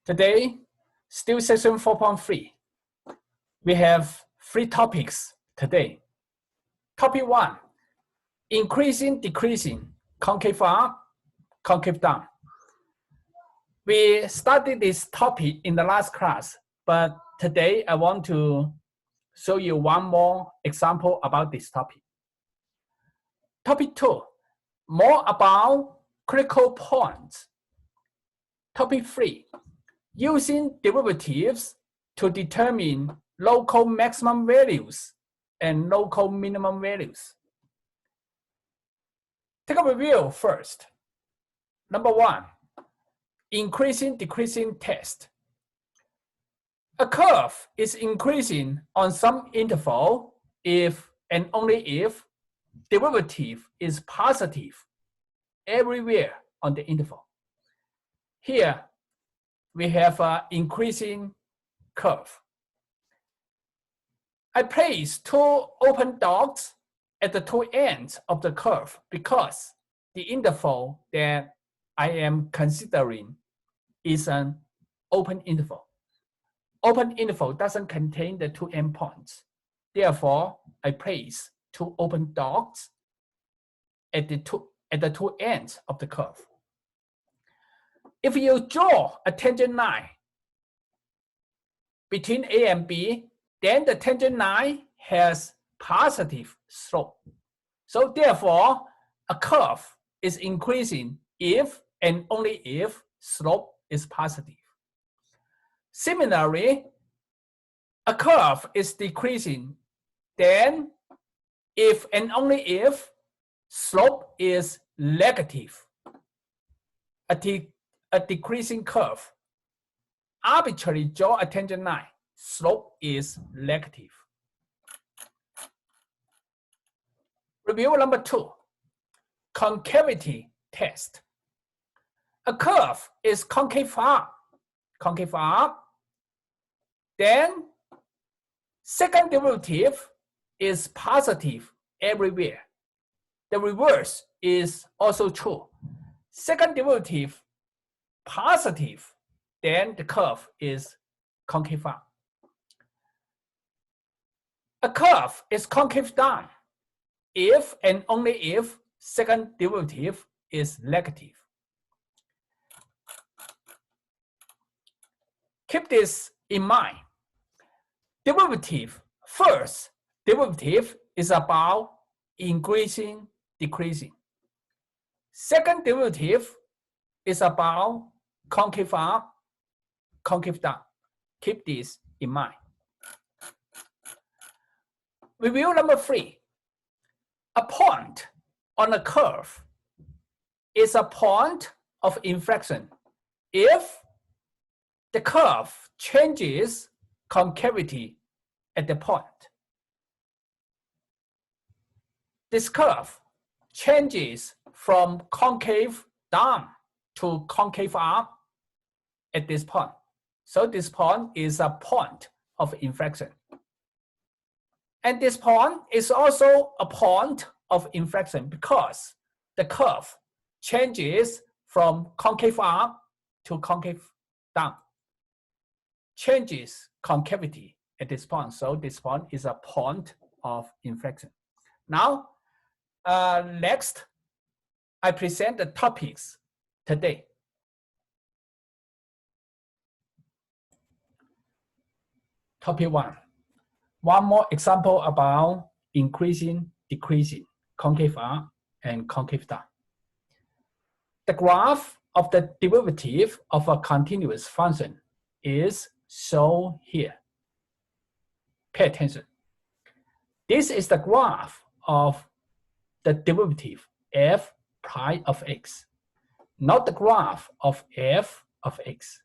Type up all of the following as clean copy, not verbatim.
Today, still session 4.3. We have 3 topics today. Topic 1, increasing, decreasing, concave up, concave down. We studied this topic in the last class, but today I want to show you one more example about this topic. Topic 2, more about critical points. Topic 3, using derivatives to determine local maximum values and local minimum values. Take a review first. Number 1, increasing, decreasing test. A curve is increasing on some interval if and only if derivative is positive everywhere on the interval. Here, we have an increasing curve. I place 2 open dots at the 2 ends of the curve because the interval that I am considering is an open interval. Open interval doesn't contain the 2 endpoints. Therefore, I place 2 open dots at the 2 ends of the curve. If you draw a tangent line between A and B, then the tangent line has positive slope. So therefore, a curve is increasing if and only if slope is positive. Similarly, a curve is decreasing then if and only if slope is negative. A decreasing curve, arbitrarily draw a tangent line, slope is negative. Review number 2, concavity test. A curve is concave up, then second derivative is positive everywhere. The reverse is also true. Second derivative positive, then the curve is concave up. A curve is concave down if and only if second derivative is negative. Keep this in mind. First derivative is about increasing, decreasing. Second derivative is about concave up, concave down. Keep this in mind. Review number 3. A point on a curve is a point of inflection if the curve changes concavity at the point. This curve changes from concave down to concave up at this point. So this point is a point of inflection. And this point is also a point of inflection because the curve changes from concave up to concave down. Changes concavity at this point. So this point is a point of inflection. Now, next, I present the topics today. Topic 1. One more example about increasing, decreasing, concave up and concave down. The graph of the derivative of a continuous function is shown here. Pay attention. This is the graph of the derivative f prime of x, not the graph of f of x.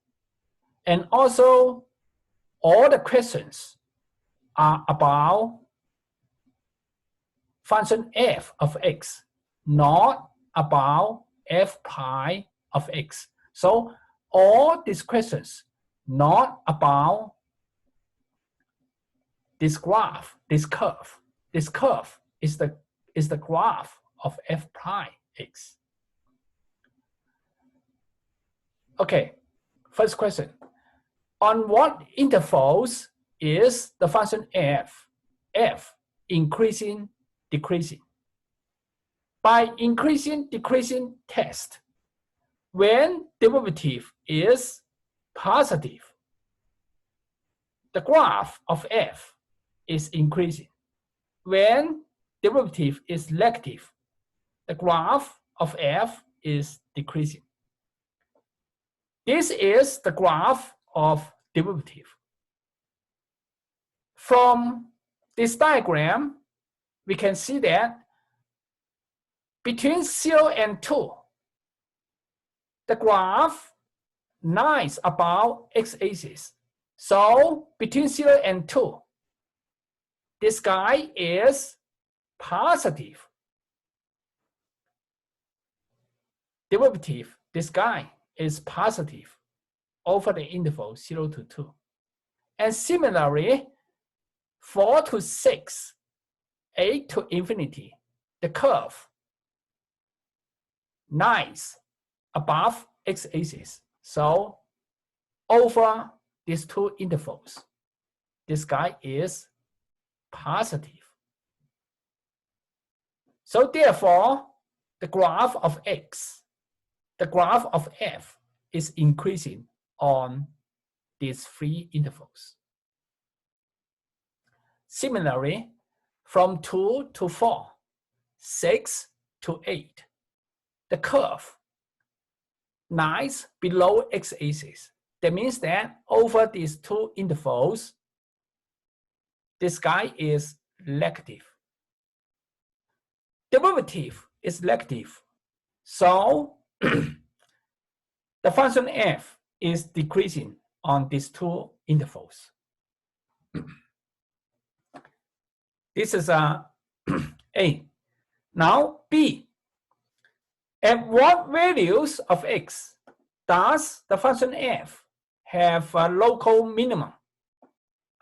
And also, all the questions are about function f of x, not about f prime of x. So all these questions not about this graph, this curve. This curve is the graph of f prime x. Okay, first question. On what intervals is the function f increasing, decreasing? By increasing, decreasing test, when derivative is positive, the graph of f is increasing. When derivative is negative, the graph of f is decreasing. This is the graph of derivative. From this diagram, we can see that between 0 and 2, the graph lies about x-axis. So between 0 and 2, this guy is positive. Derivative, this guy is positive over the interval 0 to 2. And similarly, 4 to 6, 8 to infinity, the curve lies above x-axis. So over these two intervals, this guy is positive. So therefore, the graph of x, the graph of f is increasing on these three intervals. Similarly, from 2 to 4, 6 to 8, the curve lies below x-axis. That means that over these two intervals, this guy is negative. Derivative is negative. So the function f is decreasing on these two intervals. This is A. Now B. At what values of x does the function f have a local minimum,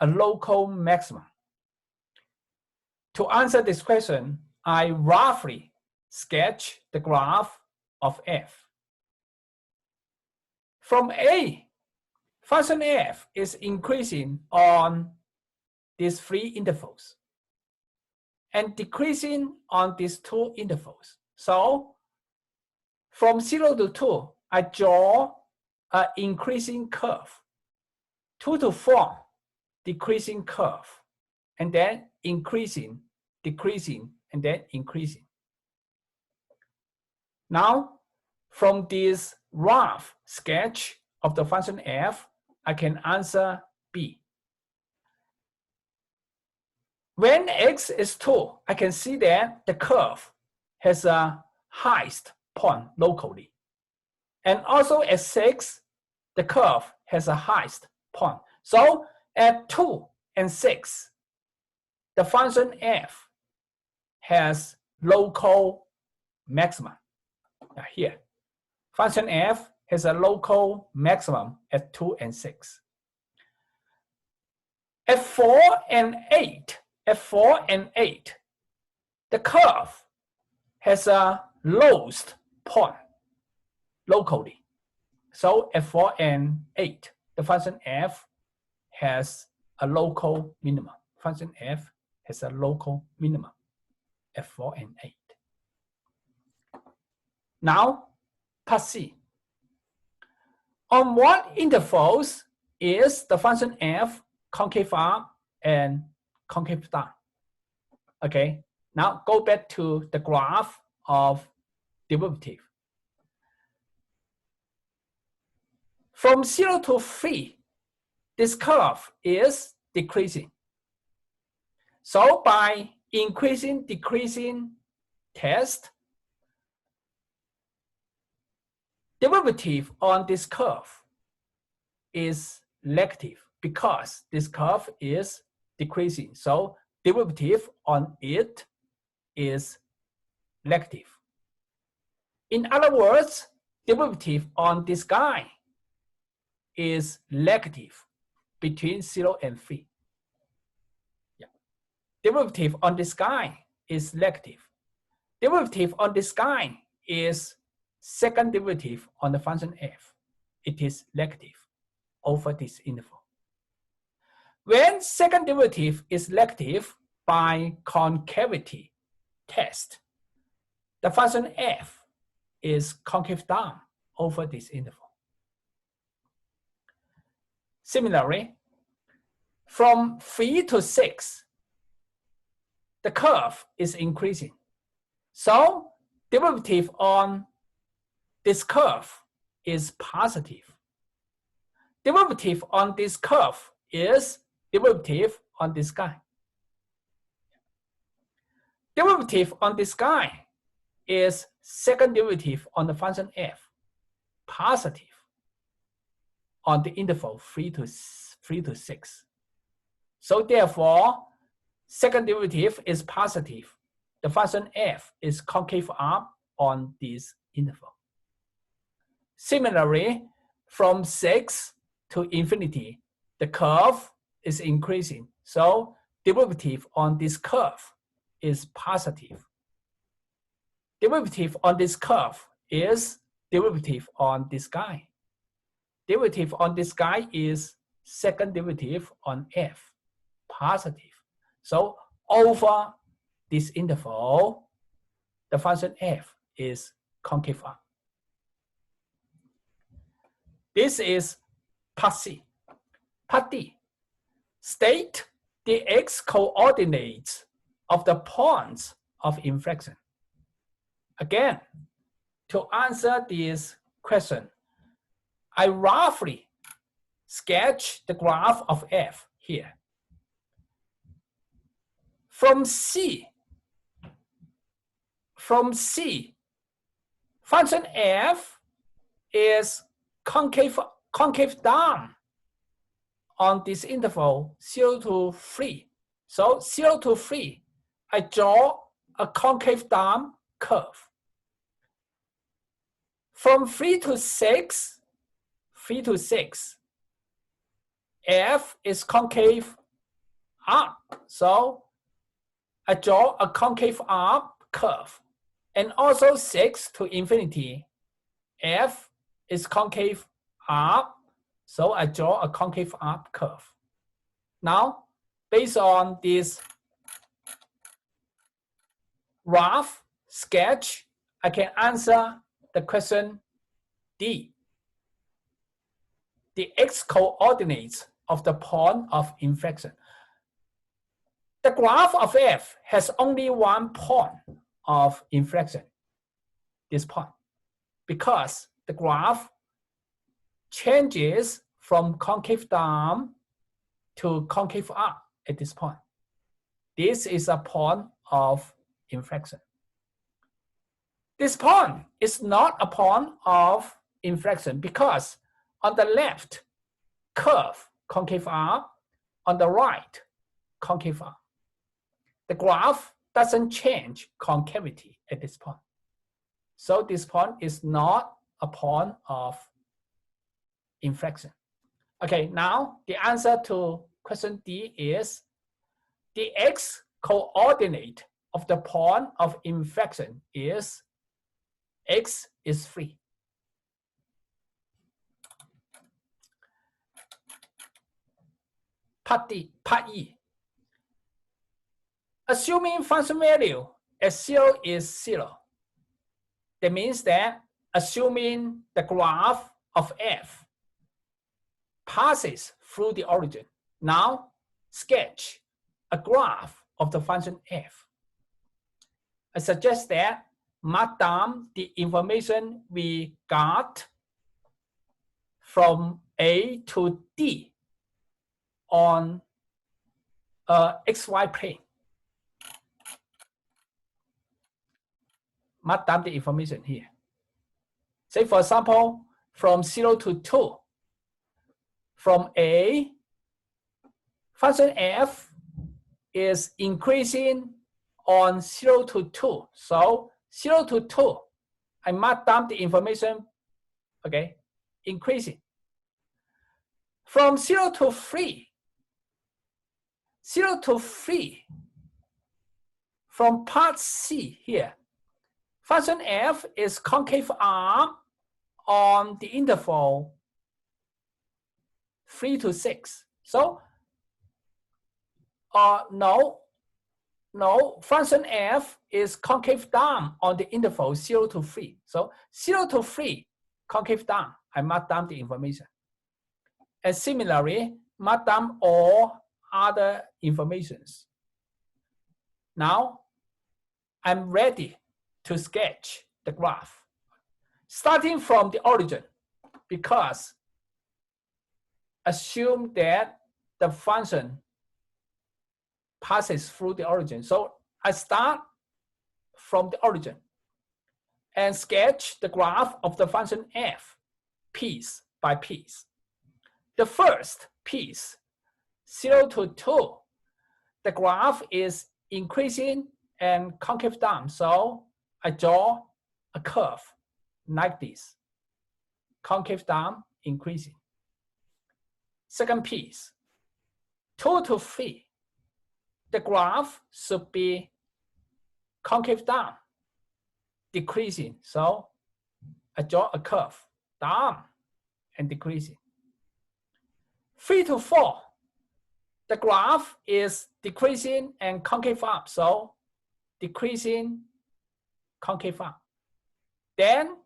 a local maximum? To answer this question, I roughly sketch the graph of f. From A, function f is increasing on these three intervals and decreasing on these two intervals. So from 0 to 2, I draw an increasing curve. 2 to 4, decreasing curve, and then increasing, decreasing, and then increasing. Now, from this rough sketch of the function f, I can answer B. When x is 2, I can see that the curve has a highest point locally. And also at 6, the curve has a highest point. So at 2 and 6, the function f has local maximum. Here, function f has a local maximum at 2 and 6. At 4 and 8, the curve has a lowest point locally. So at 4 and 8, the function f has a local minimum. Function f has a local minimum at 4 and 8. Now, part C. On what intervals is the function f concave up and concave down? Okay, now go back to the graph of derivative. From 0 to 3, this curve is decreasing. So by increasing, decreasing test, derivative on this curve is negative because this curve is decreasing. So derivative on it is negative. In other words, derivative on this guy is negative between 0 and 3. Yeah. Derivative on this guy is negative. Derivative on this guy is second derivative on the function f. It is negative. over this interval. When second derivative is negative by concavity test, the function f is concave down over this interval. Similarly, from 3 to 6, the curve is increasing. So derivative on this curve is positive. Derivative on this curve is derivative on this guy. Derivative on this guy is second derivative on the function f, positive on the interval 3 to 6. So therefore, second derivative is positive. The function f is concave up on this interval. Similarly, from 6 to infinity, the curve is increasing. So derivative on this curve is positive. Derivative on this curve is derivative on this guy. Derivative on this guy is second derivative on f, positive. So over this interval, the function f is concave up. This is part C. Part D. State the x-coordinates of the points of inflection. Again, to answer this question, I roughly sketch the graph of f here. From C, function f is concave down on this interval 0 to 3. So 0 to 3, I draw a concave down curve. From 3 to 6, f is concave up. So I draw a concave up curve. And also 6 to infinity, f is concave up. So I draw a concave up curve. Now, based on this rough sketch, I can answer the question D. The x-coordinates of the point of inflection. The graph of f has only one point of inflection, this point, because the graph changes from concave down to concave up at this point. This is a point of inflection. This point is not a point of inflection because on the left, curve concave up, on the right, concave up. The graph doesn't change concavity at this point. So this point is not a point of inflection. Okay, now the answer to question D is the x-coordinate of the point of inflection is x is 3. Part E. Assuming function value at 0 is 0. That means that assuming the graph of f passes through the origin. Now sketch a graph of the function f. I suggest that mark down the information we got from A to D on xy plane. Mark down the information here. Say for example, from 0 to 2, from A, function f is increasing on 0 to 2. So 0 to 2, I mark down the information, okay, increasing. From 0 to 3, from part C here, function f is concave up on the interval 3 to 6. So, no, function f is concave down on the interval 0 to 3. So 0 to 3, concave down, I mark down the information. And similarly, mark down all other informations. Now, I'm ready to sketch the graph. Starting from the origin, because assume that the function passes through the origin. So I start from the origin and sketch the graph of the function f, piece by piece. The first piece, 0 to 2, the graph is increasing and concave down. So I draw a curve like this, concave down, increasing. Second piece, 2 to 3, the graph should be concave down, decreasing. So I draw a curve down and decreasing. 3 to 4, the graph is decreasing and concave up. So decreasing, concave up. Then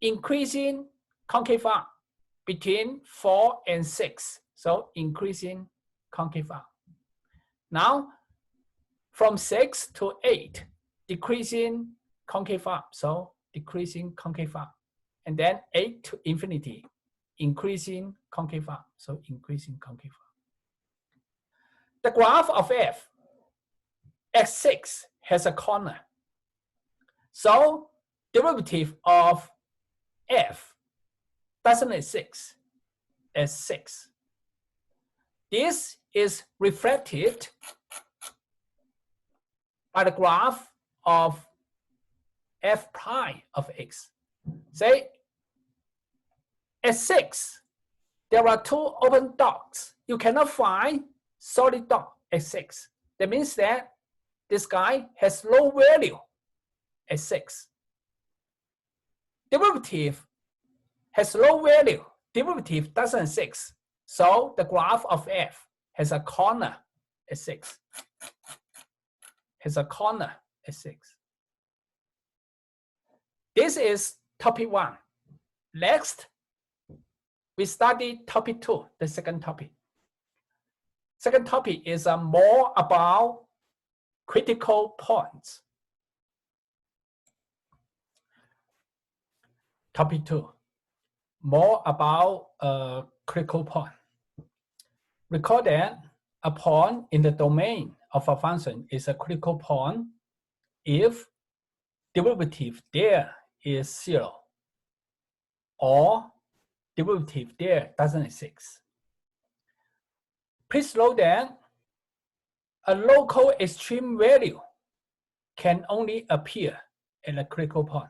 increasing, concave up between 4 and 6. So increasing, concave up. Now, from 6 to 8, decreasing, concave up. So decreasing, concave up. And then 8 to infinity, increasing, concave up. So increasing, concave up. The graph of f at 6 has a corner. So derivative of f doesn't exist at 6. This is reflected by the graph of f prime of x. Say, at 6, there are 2 open dots. You cannot find solid dot at 6. That means that this guy has low value at 6. Derivative has low value. Derivative doesn't exist. So the graph of f has a corner at 6. Has a corner at 6. This is topic 1. Next, we study topic 2, the second topic. Second topic is more about critical points. Topic 2, more about a critical point. Recall that a point in the domain of a function is a critical point if derivative there is 0 or derivative there doesn't exist. Please note that a local extreme value can only appear at a critical point.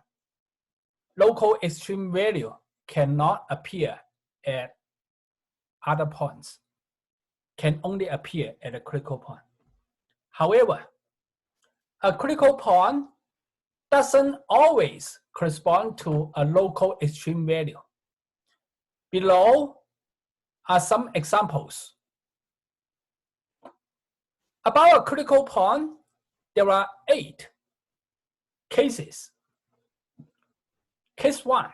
Local extreme value cannot appear at other points, can only appear at a critical point. However, a critical point doesn't always correspond to a local extreme value. Below are some examples. About a critical point, there are 8 cases. Case 1,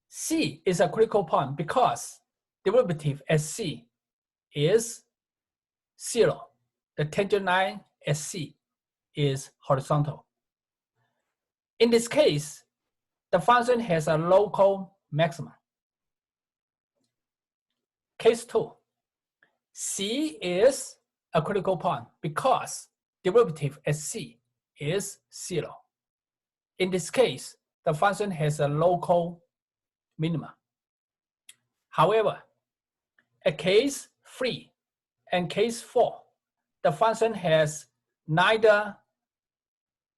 C is a critical point because derivative at C is 0. The tangent line at C is horizontal. In this case, the function has a local maximum. Case 2, C is a critical point because derivative at C is 0. In this case, the function has a local minimum. However, at case 3 and case 4, the function has neither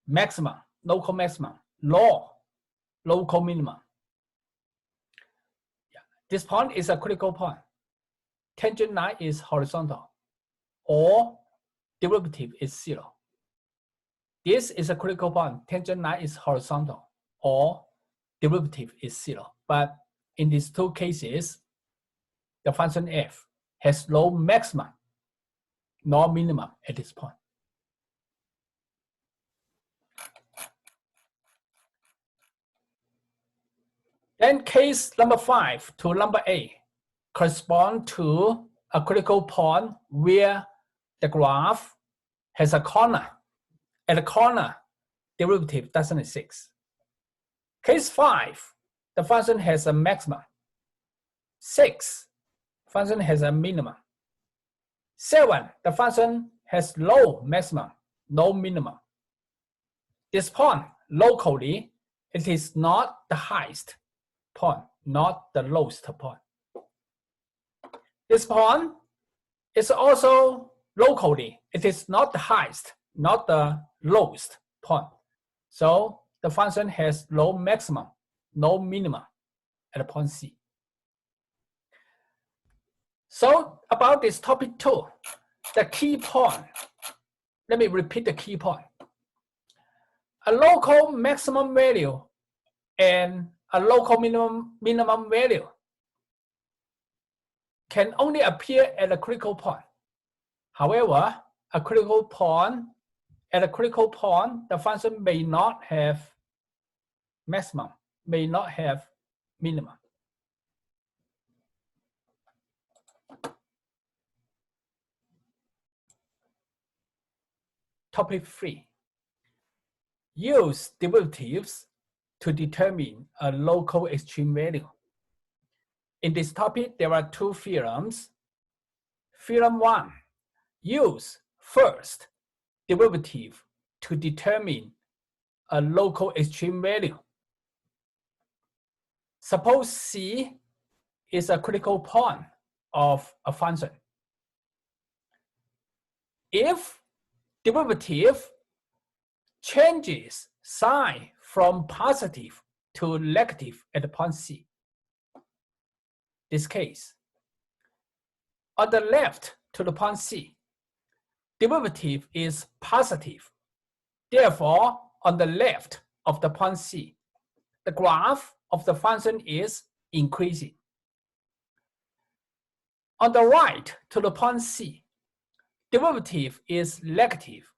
maximum, local maximum, nor local minimum. This point is a critical point. Tangent line is horizontal, or derivative is 0. This is a critical point. Tangent line is horizontal, or derivative is 0. But in these 2 cases, the function f has no maximum nor minimum at this point. Then case number 5 to number 8 correspond to a critical point where the graph has a corner. At the corner, derivative doesn't exist. Case 5, the function has a maximum. 6, function has a minimum. 7, the function has no maximum, no minimum. This point, locally, it is not the highest point, not the lowest point. This point is also locally, it is not the highest, not the lowest point. So the function has no maximum, no minimum at point C. So about this topic 2, the key point, let me repeat the key point. A local maximum value and a local minimum value can only appear at a critical point. However, at a critical point, the function may not have maximum, may not have minimum. Topic 3. Use derivatives to determine a local extreme value. In this topic, there are 2 theorems. Theorem 1, use first derivative to determine a local extreme value. Suppose C is a critical point of a function. If derivative changes sign from positive to negative at the point C, this case, on the left to the point C, derivative is positive. Therefore, on the left of the point C, the graph of the function is increasing. On the right to the point C, derivative is negative.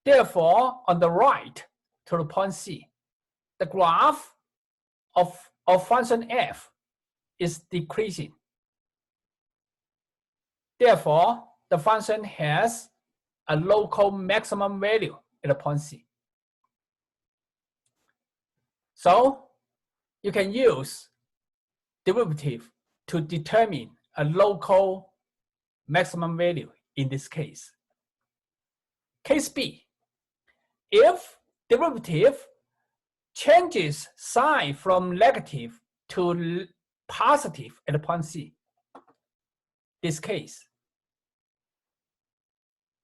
Therefore, on the right to the point C, the graph of function f is decreasing. Therefore, the function has a local maximum value at the point C. So, you can use derivative to determine a local maximum value in this case. Case B, if derivative changes sign from negative to positive at the point C, this case,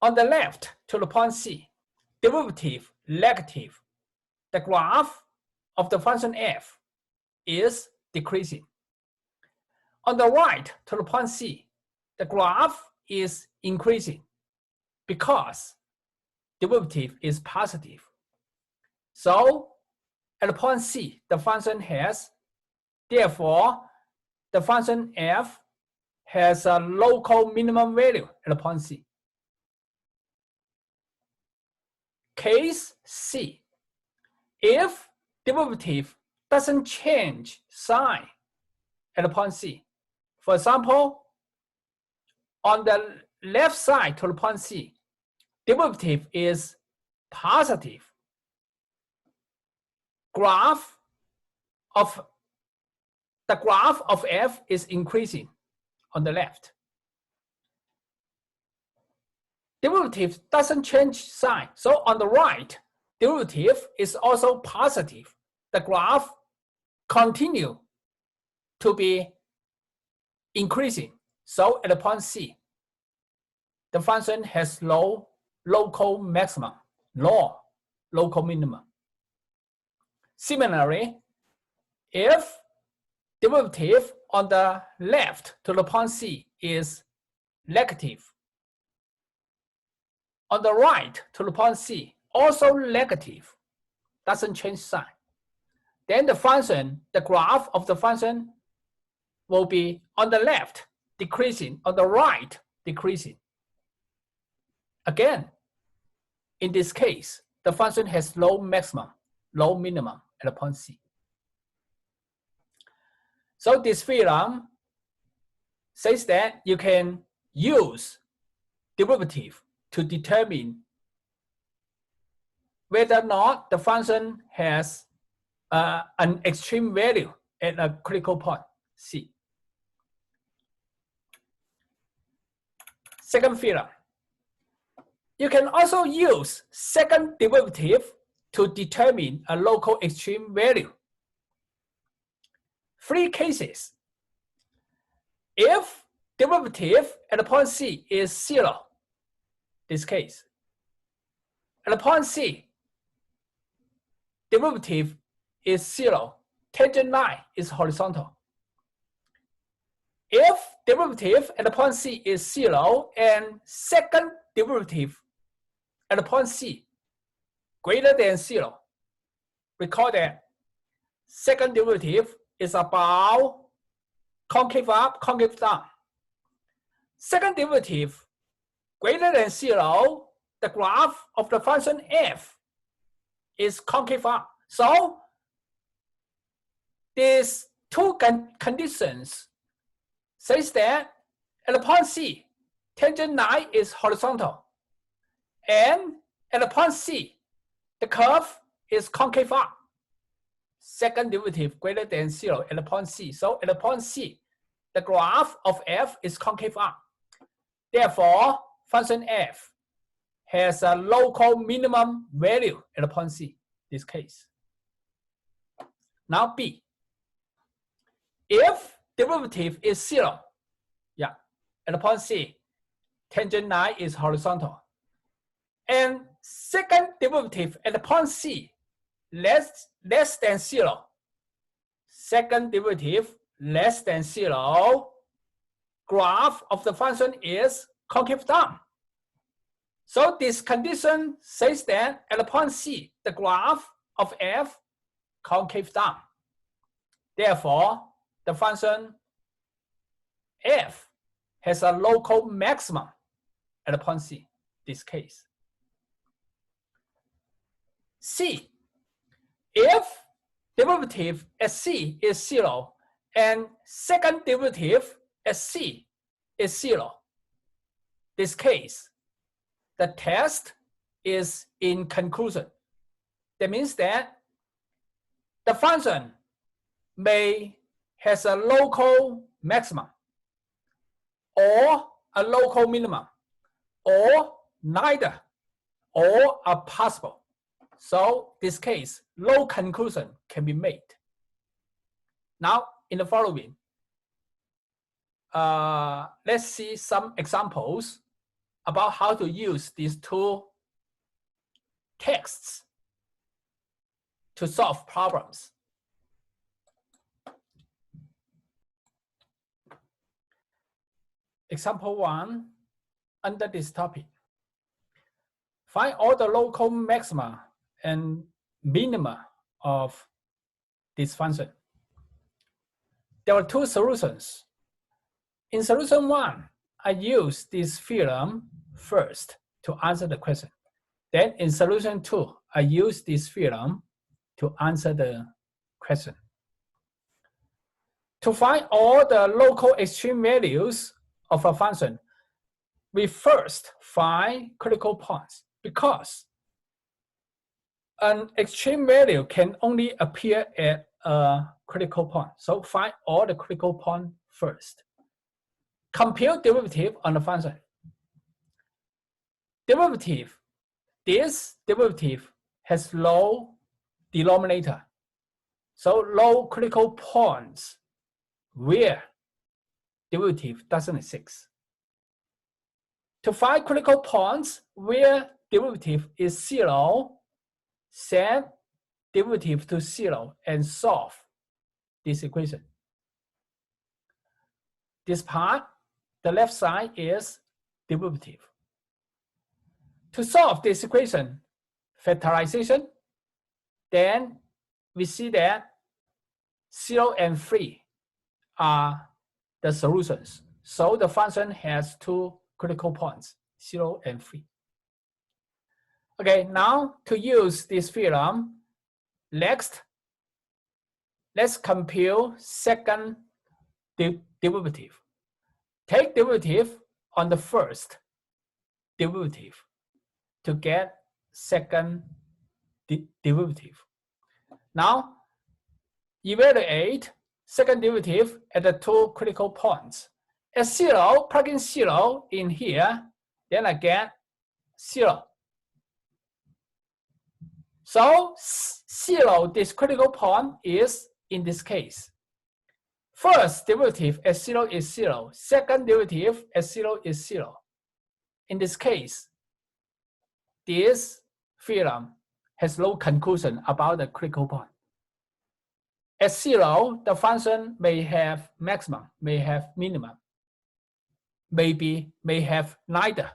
on the left to the point C, derivative negative, the graph of the function f is decreasing. On the right to the point C, the graph is increasing because derivative is positive. So at the point C, the function has, therefore, the function f has a local minimum value at the point C. Case C, if derivative doesn't change sign at the point C. For example, on the left side to the point C, derivative is positive. The graph of f is increasing on the left. Derivative doesn't change sign. So on the right, derivative is also positive. The graph continue to be increasing. So at the point C, the function has no local maximum, nor local minimum. Similarly, if derivative on the left to the point C is negative, on the right to the point C also negative, doesn't change sign, then the function, the graph of the function will be on the left decreasing, on the right decreasing. Again, in this case, the function has low maximum, low minimum at the point C. So this theorem says that you can use derivative to determine whether or not the function has an extreme value at a critical point C. Second theorem. You can also use second derivative to determine a local extreme value. Three cases. If derivative at the point C is 0, this case, at the point C, derivative is 0, tangent line is horizontal. If derivative at the point C is 0 and second derivative at the point C greater than 0, recall that second derivative is about concave up, concave down. Second derivative greater than 0, the graph of the function f is concave up. So these two conditions says that at the point C, tangent line is horizontal, and at the point C, the curve is concave up. Second derivative greater than 0 at the point C. So at the point C, the graph of f is concave up. Therefore, function f has a local minimum value at the point C, this case. Now B. If derivative is 0, at the point C, tangent line is horizontal. And second derivative at the point C, less than 0. Second derivative less than 0, graph of the function is concave down. So this condition says that at the point C, the graph of f concave down. Therefore, the function f has a local maximum at the point C, this case. C. If derivative at C is 0 and second derivative at C is 0, this case, the test is in conclusion. That means that the function may has a local maximum or a local minimum or neither or are possible. So this case, no conclusion can be made. Now in the following, let's see some examples about how to use these two texts to solve problems. Example 1, under this topic. Find all the local maxima and minima of this function. There are two solutions. In solution 1, I use this theorem first to answer the question. Then in solution 2, I use this theorem to answer the question. To find all the local extreme values of a function, we first find critical points because an extreme value can only appear at a critical point. So find all the critical points first. Compute derivative on the function. Derivative, this derivative has low denominator. So low critical points where derivative doesn't exist. To find critical points where derivative is 0, set derivative to 0 and solve this equation. This part, the left side is derivative. To solve this equation, factorization, then we see that 0 and 3 are the solutions. So the function has two critical points, 0 and 3. Okay, now to use this theorem, next, let's compute second derivative. Take derivative on the first derivative to get second derivative. Now, evaluate second derivative at the two critical points. At 0, plug in 0 in here, then I get 0. So 0, this critical point is in this case. First derivative at 0 is 0. Second derivative at 0 is 0. In this case, this theorem has no conclusion about the critical point. At 0, the function may have maximum, may have minimum, may have neither.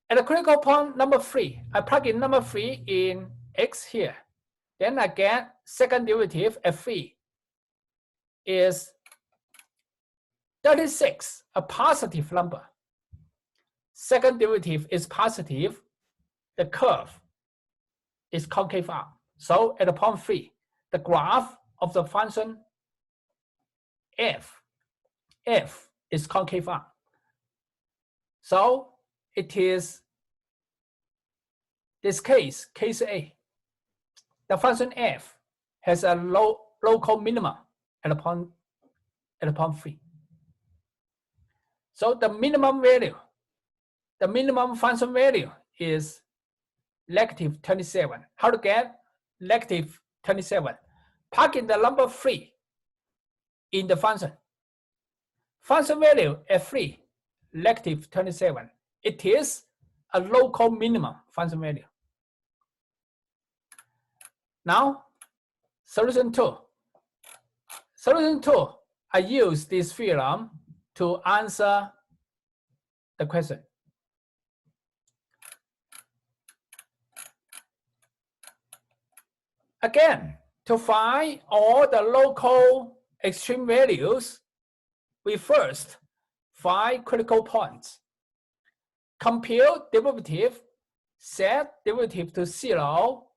At the critical point number 3, I plug in number 3 in x here. Then I get second derivative at 3 is 36, a positive number. Second derivative is positive. The curve is concave up. So at the point 3, the graph of the function f is concave up. So it is this case A. The function f has a local minimum at the point 3. So the minimum function value is negative 27. How to get negative 27? Plug in the number 3 in the function. Function value at 3, negative 27. It is a local minimum function value. Now, solution 2. Solution 2, I use this theorem to answer the question. Again, to find all the local extreme values, we first find critical points. Compute derivative, set derivative to 0,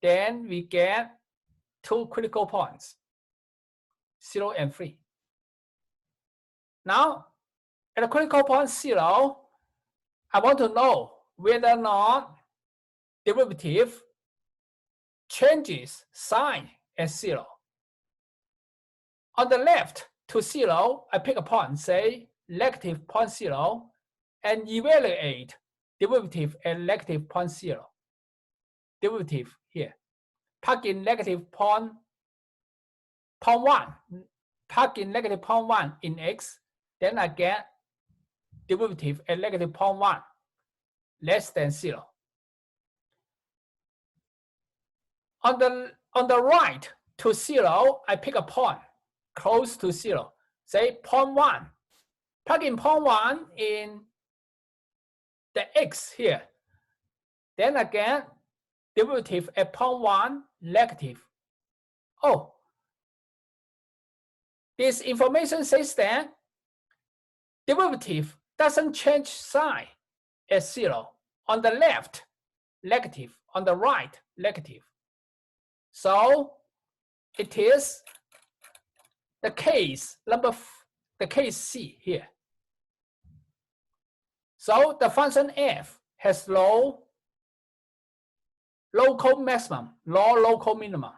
then we get two critical points, 0 and 3. Now, at the critical point 0, I want to know whether or not derivative changes sign at 0. On the left to 0, I pick a point, say negative 0.0, and evaluate derivative at negative 0.0. Derivative here. Plug in negative 0.1. Plug in negative 0.1 in x, then I get derivative at negative 0.1 less than 0. On the right to 0, I pick a point close to 0, say 0.1. Plug in 0.1 in the x here. Then again, derivative at 0.1 negative. Oh, this information says that derivative doesn't change sign at 0. On the left, negative. On the right, negative. So it is the case C here. So the function f has no local maximum, no local minimum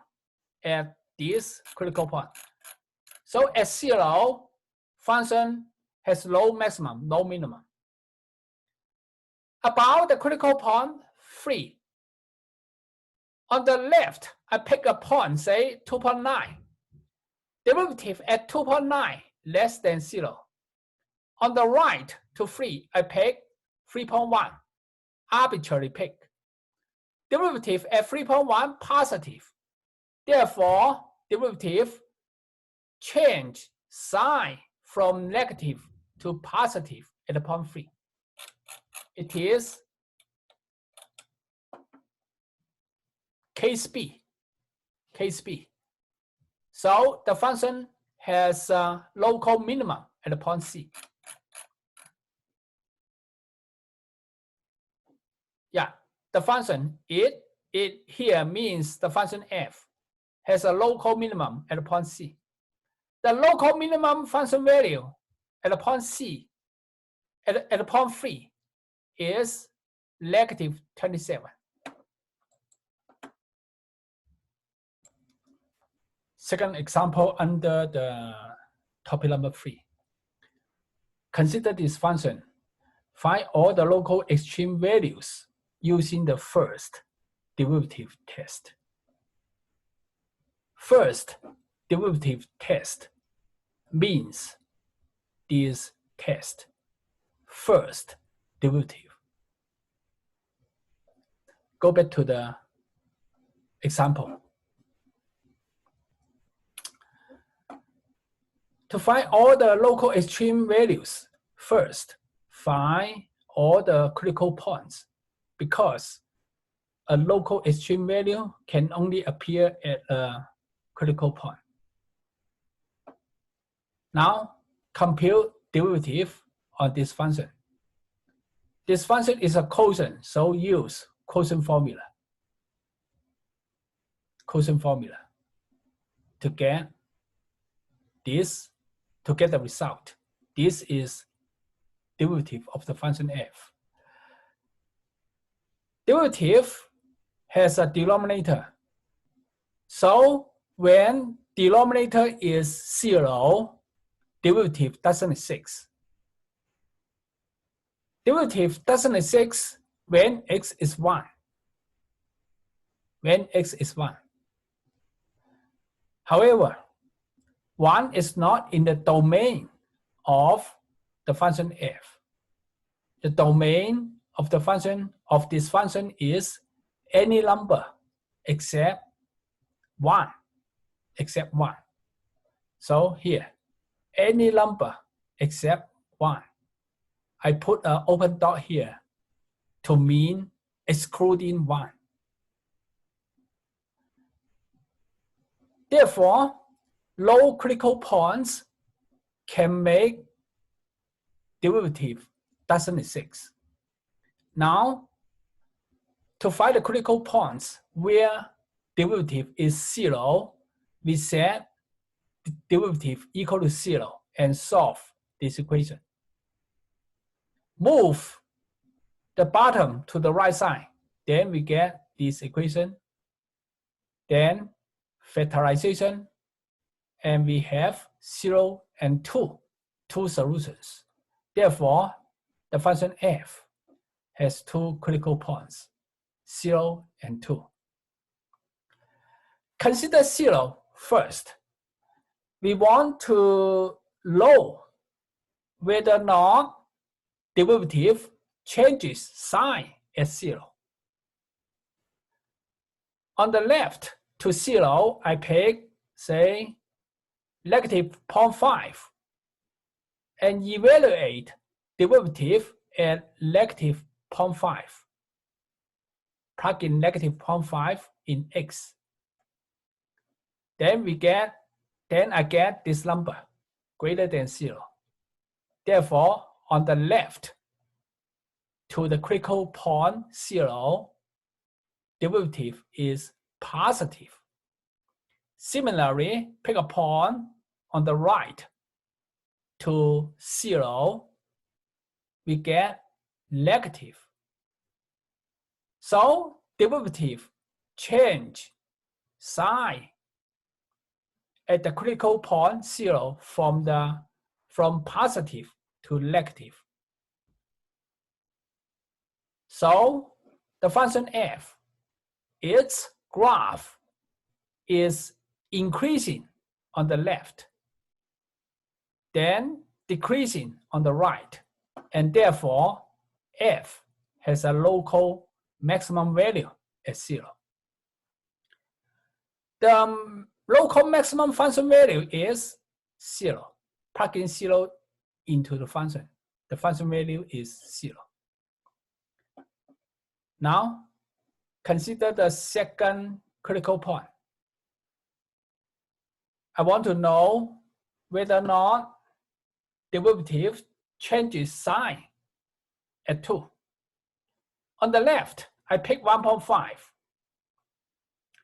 at this critical point. So at 0, function has no maximum, no minimum. About the critical point 3. On the left, I pick a point, say 2.9. Derivative at 2.9 less than 0. On the right to 3, I pick 3.1. Arbitrary pick. Derivative at 3.1 positive. Therefore, derivative change sign from negative to positive at the point 3. It is case B. So the function has a local minimum at the point C. Yeah, the function it here means the function f has a local minimum at the point C. The local minimum function value at the point C, at the point 3, is negative 27. Second example under the topic number 3. Consider this function. Find all the local extreme values using the first derivative test. First derivative test means this test. First derivative. Go back to the example. To find all the local extreme values, first find all the critical points, because a local extreme value can only appear at a critical point. Now compute derivative on this function. This function is a quotient, so use quotient formula. Quotient formula to get this, to get the result. This is derivative of the function f. Derivative has a denominator. So when denominator is 0, derivative doesn't exist. Derivative doesn't exist when x is 1. When x is 1. However, 1 is not in the domain of the function f. The domain of the function of this function is any number except 1. Except 1. So here, any number except 1. I put an open dot here to mean excluding 1. Therefore, low critical points can make derivative doesn't exist. Now, to find the critical points where derivative is 0, we set derivative equal to 0 and solve this equation. Move the bottom to the right side, then we get this equation. Then factorization, and we have 0 and 2 solutions. Therefore, the function f has 2 critical points, 0 and 2. Consider 0 first. We want to know whether or not derivative changes sign at 0. On the left to 0, I pick, say, negative 0.5 and evaluate derivative at negative 0.5. Plug in negative 0.5 in x. Then I get this number greater than 0. Therefore, on the left to the critical point 0, derivative is positive. Similarly, pick a point on the right to 0, we get negative. So derivative change sign at the critical point 0 from positive to negative. So the function f, its graph is increasing on the left, then decreasing on the right, and therefore f has a local maximum value at 0. The local maximum function value is 0. Plug in 0 into the function. The function value is 0. Now, consider the second critical point. I want to know whether or not derivative changes sign at 2. On the left, I pick 1.5.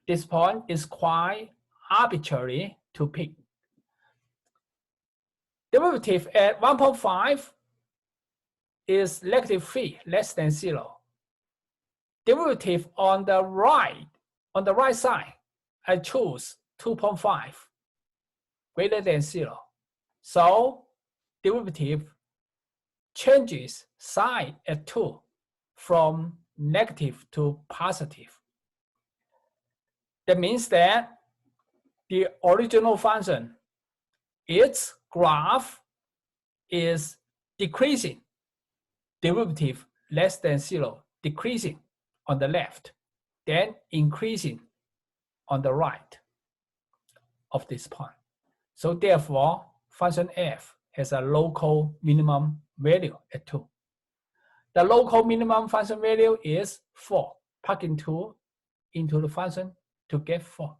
This point is quite arbitrary to pick. Derivative at 1.5 is -3, less than 0. Derivative on the right side, I choose 2.5, greater than 0. So derivative changes sign at 2 from negative to positive. That means that the original function, its graph is decreasing, derivative less than 0, decreasing on the left, then increasing on the right of this point. So therefore, function f has a local minimum value at 2. The local minimum function value is 4. Plug in 2 into the function to get 4.